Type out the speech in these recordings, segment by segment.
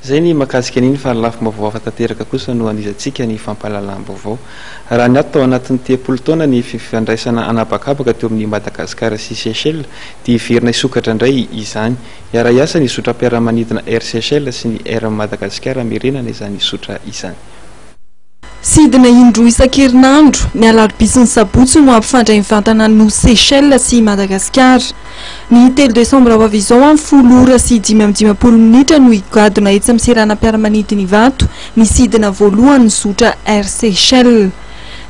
Zay ny mahakasika an'iny fa lafim-baovao afa-tanteraka kosa no anisantsika ny fampahalalam-baovao. Raha ny atao anatin'ny 10 taona ny fifandraisana anabakabaka teo amin'ny Madagasikara sy Seychelles dia hiverina hisokatra indray izany. Iara-iasa ny sotram-piaramanidina Air Seychelles sy ny Air Madagasikara mirenana izany sotra izany. Sidina indroa isan-kerinandro ny alarobia sy ny sabotsy no ampifandray mivantana no Seychelles sy Madagasikara. Ny 3 Desambra ho avy izao amin'ny 10 ora sy 5:30 minitra no higadona etsy amin'ny seranam-piaramanidina Ivato ny sidina voalohany zotra Air Seychelles.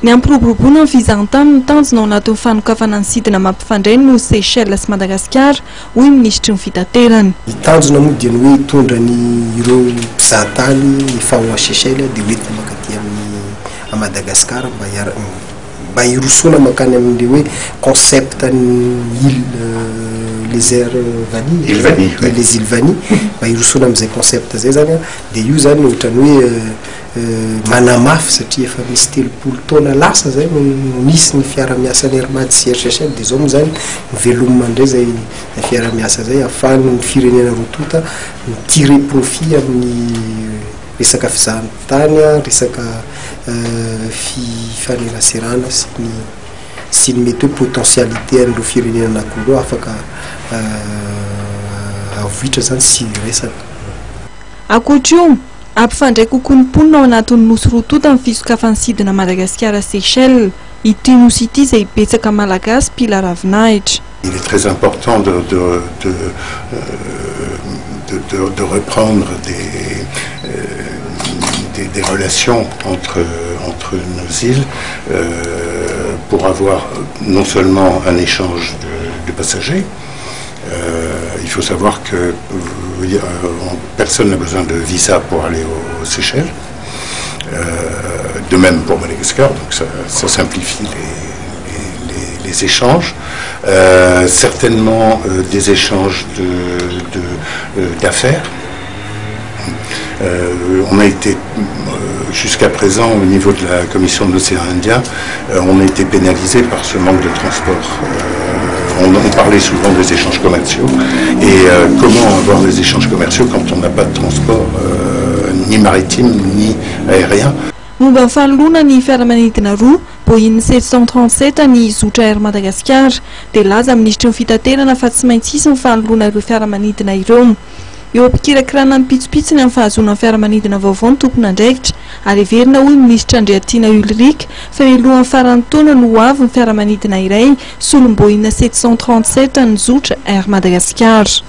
Ny ampiroboroboana ny fizahantany ny tanjona ao anatin'ny fanokafana ny sidina mampifandray no Seychelles sy Madagasikara, hoy ministry ny fitaterana. Ny tanjona moa dia ny hoe hitondra ny ireo mpizahatany efa ao Seychelles dia hoentina makaty a Madagasikara mba hirosoana makany amin'ilay hoe concept ny les îles Vanille mba hirosoana amin'izay concept zay zany dia io zany ohatrany hoe manamafy satria efa misy 3 taona lasa zay no misy ny fiara-miasan'ny Air Mad sy Air Seychelles dia zao moa zany mivelomina indray zay fiara-miasa zay ahafahany ny firenena rotota mitirer profit amin'ny resaka fizahantany, resaka fifaneraserana sy ny mety hoe potentialité an'ireo firenena anankiroa afaka avohitra zany sy resaka. Ankoatra ampifandray kokoa ny mponina ao anatin'ny nosy rotota amin'ny fisokafan'ny sidina Madagasikara Seychelles. Ity nosy ity izay betsaka malagasy mpila ravinahitra. Il est très important de reprendre des relations entre nos îles pour avoir non seulement un échange de passagers. Il faut savoir que personne n'a besoin de visa pour aller aux Seychelles. De même pour Madagascar, donc ça simplifie les échanges. Certainement des échanges d'affaires. On a été jusqu'à présent au niveau de la Commission de l'océan Indien, on a été pénalisé par ce manque de transport. On parlait souvent des échanges commerciaux et comment avoir des échanges commerciaux quand on n'a pas de transport ni maritime ni aérien. Momba ny fanoloana ny fiaramanidina roa Boeing 737 ny zotra Air Madagasikara dia laza ministry ny fitaterana fa tsy maintsy hisy ny fanoloana ireo fiaramanidina ireo. Eo ampikirakirana ny pitsopitsony amin'ny fahazoana ny fiaramanidina vaovao ny tompon'andraikitra ary heverina hoy ministra Andriatina Ulrika fa mialohan'ny faran'ny taona no ho avy ny fiaramanidina iray solom-Boeing 737 ny zotra Air Madagasikara.